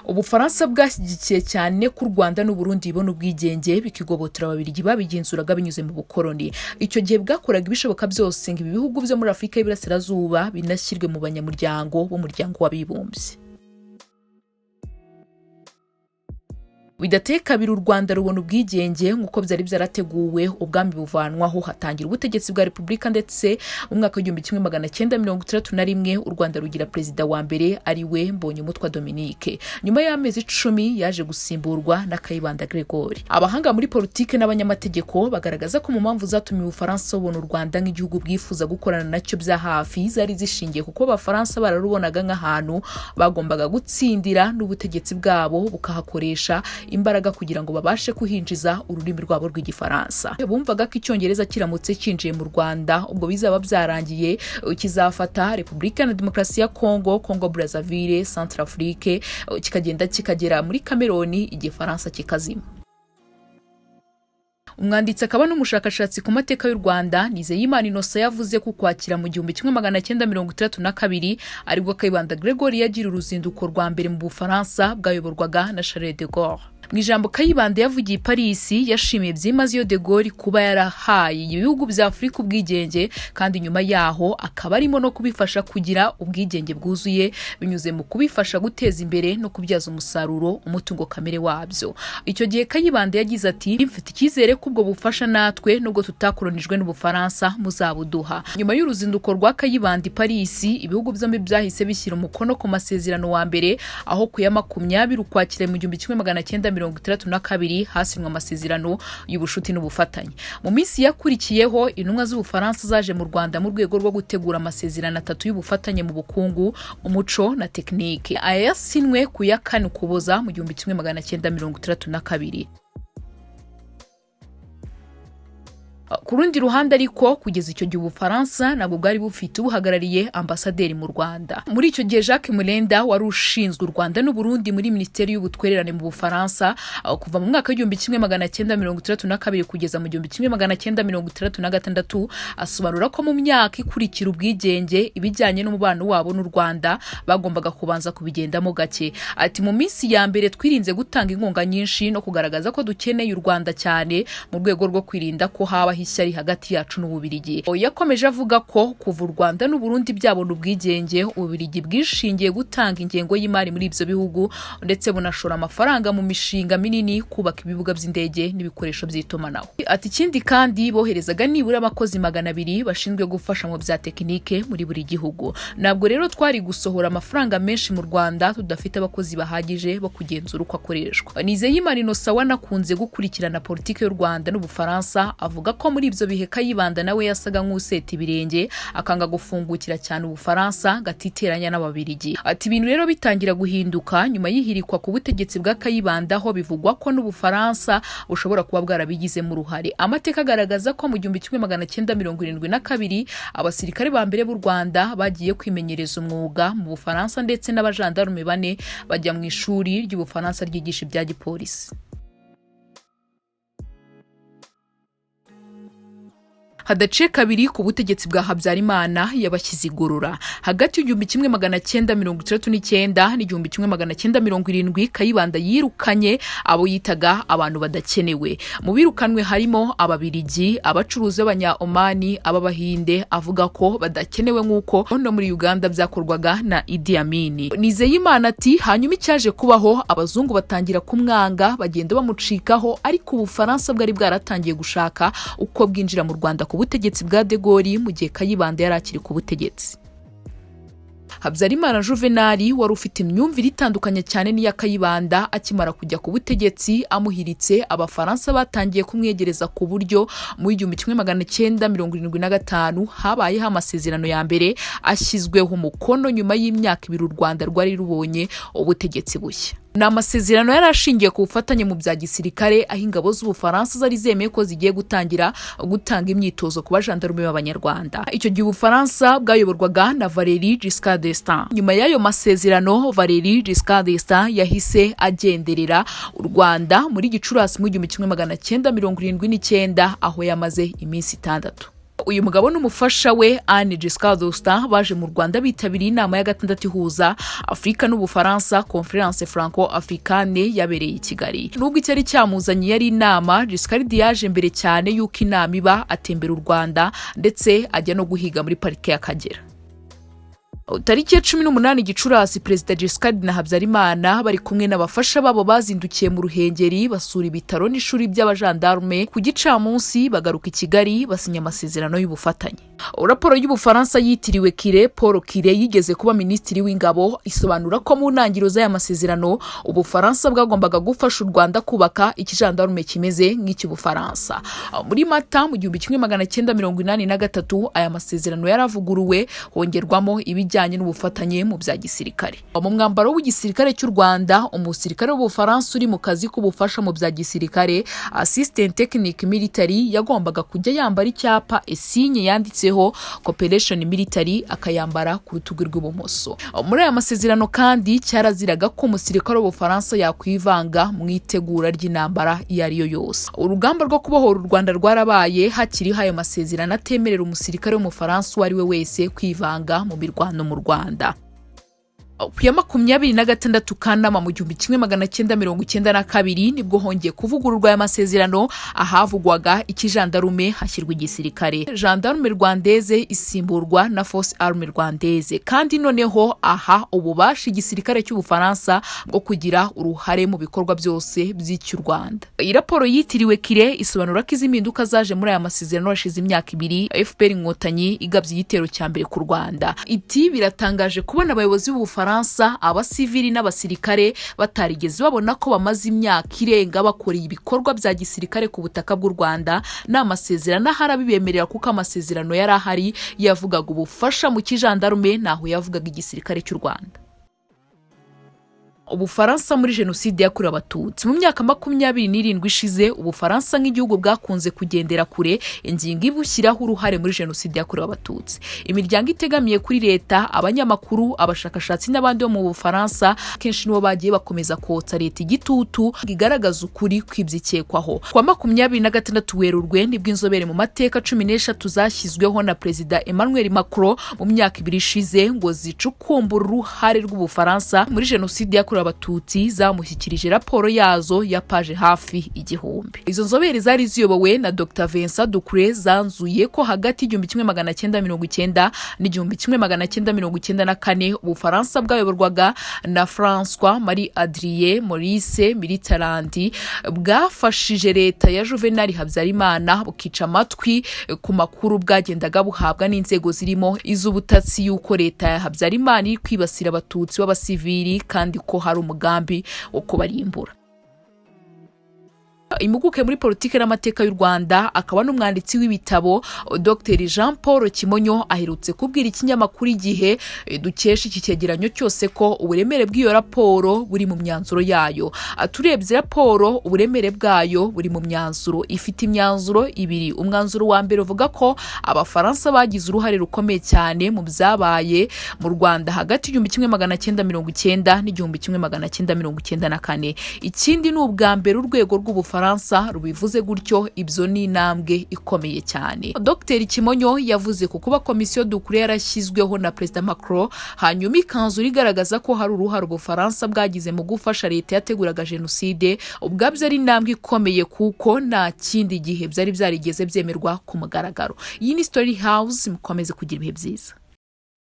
Ubufaransa bwashyigikiye cyane ku Rwanda n'u Burundi ibona ubwigenge bikigobotera ababiligi babigenzuraga binyuze mu bukoroni. Icyo gihe bwakoraga ibishoboka byose ngo ibi bihugu byo muri Afurika y'Iburasirazuba binashyirwe mu banyamuryango b'umuryango w'abibumbye. Bidateye kabiri u Rwanda rubona ubwigenge nk'uko byari byarateguwe, ubwami buvanwaho hatangira ubutegetsi bwa Repubulika, ndetse mu mwaka w'1961 u Rwanda rugira perezida wa mbere ari we Mbonyumutwa Dominique. Nyuma y'amezi 10 yaje gusimburwa na Kayibanda Gregory. Abahanga muri politike n'abanyamategeko bagaragaza ko mu mpamvu zatumye Ubufaransa bubona u Rwanda nk'igihugu bwifuza gukorana nacyo bya hafi zari zishingiye kuko Abafaransa bararubonaga nk'ahantu bagombaga gutsindira n'ubutegetsi bwabo bukahakoresha imbaraga kugira ngo babashe kuhinjiza ururimi rwabo rw'igifaransa. Bumvaga ko Icyongereza kiramutse kinjiye mu Rwanda ubwo bizaba byarangiye kizafata Repubulika na Demokarasi ya Congo, Congo Brazzaville, Centrafrique, kikagenda kikagera muri Cameroon, igifaransa kikazima. Umwanditsi akaba n'umushakashatsi ku mateka y'u Rwanda Nizeyimana Innocent yavuze ko kwakira mu 1962 aribwo Kayibanda Gregory yagira uruzinduko rwa mbere mu Bufaransa bwayoborwaga na Charles de Gaulle. Mu ijambo Kayibanda yavugiye i Paris yashimiye byimazeyo de Gaulle kuba yarahaye ibihugu bya Afurika ubwigenge, kandi nyuma yaho akaba arimo no kubifasha kugira ubwigenge bwuzuye binyuze mu kubifasha guteza imbere no kubyaza umusaruro umutungo kamere wabyo. Icyo gihe Kayibanda yagize ati, mfite icyizere ko ubwo bufasha natwe nubwo tutakoronijwe n'Ubufaransa muzabuduha. Nyuma y'uruzinduko rwa Kayibanda i Paris, ibihugu byombi byahise bishyira umukono ku masezerano wa mbere, aho ku ya 20 Ukwakira mu 1962 hasinywa amasezerano y'ubushuti n'ubufatanye. Mu minsi yakurikiyeho intumwa z'Ubufaransa zaje mu Rwanda mu rwego rwo gutegura amasezerano 3 y'ubufatanye mu bukungu, umuco na tekinike. Aya yasinwe ku ya 4 Ukuboza mu 1962. Ku rundi ruhande ariko kugeza icyo gihe Ubufaransa nabwo bwari bufite ubuhagarariye ambasaderi mu Rwanda. Muri icyo gihe Jacques Mulenda wari ushinzwe u Rwanda n'u Burundi muri Minisiteri y'Ubutwererane mu Bufaransa kuva mu mwaka w'1962 kugeza mu 1966, asobanura ko mu myaka ikurikira ubwigenge ibijyanye n'umubano wabo n'u Rwanda bagombaga kubanza kubigendamo gake. Ati, mu minsi ya mbere twirinze gutanga inkunga nyinshi no kugaragaza ko dukeneye u Rwanda cyane mu rwego rwo kwirinda ko haba ishyari hagati yacu n'Ububirigi. Yakomeje avuga ko kuva u Rwanda n'u Burundi byabona ubwigenge, Ububirigi bwishingiye gutanga ingengo y'imari muri ibyo bihugu ndetse bunashora amafaranga mu mishinga minini, kubaka ibibuga by'indege n'ibikoresho by'itumanaho. Ati, ikindi kandi boherezaga nibura abakozi 200 bashinzwe gufasha mu bya tekinike muri buri gihugu. Ntabwo rero twari gusohora amafaranga menshi mu Rwanda tudafite abakozi bahagije bo kugenzura uko akoreshwa. Nizeyimana Innocent wanakunze gukurikirana politike y'u Rwanda n'Ubufaransa avuga ko muri ibyo bihe Kayibanda nawe yasaga nk'useta ibirenge, akanga gufungukira cyane Ubufaransa gatiteranya n'Ababiligi. Ati, ibintu rero bitangira guhinduka nyuma y'ihirikwa ku butegetsi bwa Kayibanda, aho bivugwa ko n'Ubufaransa bushobora kuba bwarabigizemo uruhare. Amateka agaragaza ko mu 1972 abasirikare ba mbere b'u Rwanda bagiye kwimenyereza umwuga mu Bufaransa, ndetse n'abajandarume 4 bajya mu ishuri ry'Ubufaransa ryigisha ibya gipolisi. Hadaciye kabiri ku butegetsi bwa Habyarimana yabashyize igorora. Hagati y'1969 n'1970 Kayibanda yirukanye abo yitaga abantu badakenewe. Mu birukanwe harimo Ababiligi, abacuruzi b'Abanya-Omani, Ababahinde, avuga ko badakenewe nk'uko no muri Uganda byakorwaga na Idi Amin. Nizeyimana ati, hanyuma icyaje kubaho abazungu batangira kumwanga, bagenda bamucikaho, ariko Ubufaransa bwari bwaratangiye gushaka uko bwinjira mu Rwanda ku butegetsi bwa de Gaulle mu gihe Kayibanda yari akiri ku butegetsi. Habyarimana Juvenali wari ufite imyumvire itandukanye cyane n'iya Kayibanda, akimara kujya ku butegetsi amuhiritse, Abafaransa batangiye kumwegereza ku buryo mu 1975 habayeho amasezerano ya mbere ashyizweho umukono nyuma y'imyaka 2 u Rwanda rwari rubonye ubutegetsi bushya. Ni amasezerano yari ashingiye ku bufatanye mu bya gisirikare, aho ingabo z'Ubufaransa zari zemeye ko zigiye gutangira gutanga imyitozo ku bajandarume b'Abanyarwanda. Icyo gihe Ubufaransa bwayoborwaga na Valéry Giscard d'Estaing. Nyuma y'ayo masezerano, Valéry Giscard d'Estaing yahise agenderera u Rwanda muri Gicurasi mu 1979, aho yamaze iminsi 6. uyu mugabo n'umufasha we Anne baje mu Rwanda bitabiriye inama ya gatandatu ihuza Afurika n'Ubufaransa Conference Franco-Africaine yabereye i Kigali. Nubwo icyari cyamuzanye yari inama, Giscard yaje mbere cyane yuko inama iba atembera u Rwanda ndetse ajya no guhiga muri parike y'Akagera. Tariki ya 18 Gicurasi Perezida Giscard na Habyarimana bari kumwe n'abafasha babo bazindukiye mu Ruhengeri basura ibitaro n'ishuri by'abajandarume. Ku gicamunsi bagaruka i Kigali basinya amasezerano y'ubufatanye. Raporo y'Ubufaransa yitiriwe Paul Kire yigeze kuba minisitiri w'ingabo isobanura ko mu ntangiriro z'aya masezerano Ubufaransa bwagombaga gufasha u Rwanda kubaka ikijandarume kimeze nk'icy'Ubufaransa. Muri Mata mu 1983 aya masezerano yaravuguruwe hongerwamo ibijyanye n'ubufatanye mu bya gisirikare. Mu mwambaro w'igisirikare cy'u Rwanda, umusirikare w'Ubufaransa uri mu kazi k'ubufasha mu bya gisirikare assistant technique military yagombaga kujya yambara icyapa esinye yanditseho cooperation military akayambara ku rutugu rw'ibumoso. Muri aya masezerano kandi cyaraziraga ko umusirikare w'Ubufaransa yakwivanga mu itegura ry'intambara iyo ari yo yose. Urugamba rwo kubohora u Rwanda rwarabaye hakiriho ayo masezerano atemerera umusirikare w'Umufaransa uwo ari we wese kwivanga mu mirwano mu Rwanda. Ku ya 26 Kanama mu 1992 nibwo hongeye kuvugururwa aya masezerano ahavugwaga ikijandarume hashyirwa igisirikare. Gendarme rwandaise isimburwa na Force Armée rwandaise, kandi noneho aha ububasha igisirikare cy'Ubufaransa bwo kugira uruhare mu bikorwa byose by'icyu Rwanda. Iyi raporo yitiriwe Kire isobanura ko izimpinduka zaje muri aya masezerano hashize imyaka 2 FPR Inkotanyi igabye igitero cya mbere ku Rwanda. Iti biratangaje kubona abayobozi b'Ubufaransa abasivili n'abasirikare batarigeze babona ko bamaze imyaka irenga bakoreye ibikorwa bya gisirikare ku butaka bw'u Rwanda. N'amasezerano harabibemerera kuko amasezerano yari ahari yavugaga ubufasha mu kijandarume naho yavugaga igisirikare cy'u Rwanda. Ubufaransa muri jenoside yakorewe Abatutsi. Mu myaka 27 ishize Ubufaransa nk'igihugu bwakunze kugendera kure ingingo ibushyiraho uruhare muri jenoside yakorewe Abatutsi. Imiryango itegamiye kuri leta, abanyamakuru, abashakashatsi n'abandi bo mu Bufaransa kenshi nibo bagiye bakomeza kotsa leta igitutu igaragaza ukuri kw'ibyikekwaho. Kwa 26 Werurwe nibwo inzobere mu mateka 13 zashyizweho na Perezida Emmanuel Macron mu myaka 2 ishize ngo zicukumbura uruhare rw'Ubufaransa muri jenoside yakorewe Abatutsi zamushyikirije raporo yazo ya paje hafi 1000. Izo nzobere zari ziyobowe na Dr Vincent Ducre zanzuye ko hagati y'1990 n'1994 Ubufaransa bwayoborwaga na François Marie Adrien Maurice Mitterrand bwafashije leta ya Juvenal Habyarimana bukica amatwi ku makuru bwagendaga buhabwa n'inzego zirimo iz'ubutatsi yuko leta ya Habyarimana iri kwibasira Abatutsi b'abasivili kandi ko hari umugambi wo kubarimbura. Impuguke muri politike n'amateka y'u Rwanda akaba n'umwanditsi w'ibitabo Dr Jean Paul Kimonyo aherutse kubwira ikinyamakuru Igihe dukesha iki cyegeranyo cyose ko uburemere bw'iyo raporo buri mu myanzuro yayo. Aturebye raporo uburemere bwayo buri mu myanzuro ifite imyanzuro 2. Umwanzuro wa mbere uvuga ko Abafaransa bagize uruhare rukomeye cyane mu byabaye mu Rwanda hagati y'1990 n'1994. Ikindi ni ubwa mbere urwego rw'Ubufaransa rubivuze gutyo, ibyo ni intambwe ikomeye cyane. Dr Kimonyo yavuze ko kuba komisiyo Ducre yarashyizweho na Perezida Macron hanyuma ikanzu rigaragaza ko hari uruhare Ubufaransa bwagize mu gufasha leta yateguraga jenoside ubwabyo ari intambwe ikomeye kuko nta kindi gihe byari byarigeze byemerwa ku mugaragaro. Iyi ni Story House, mukomeze kugira ibihe byiza.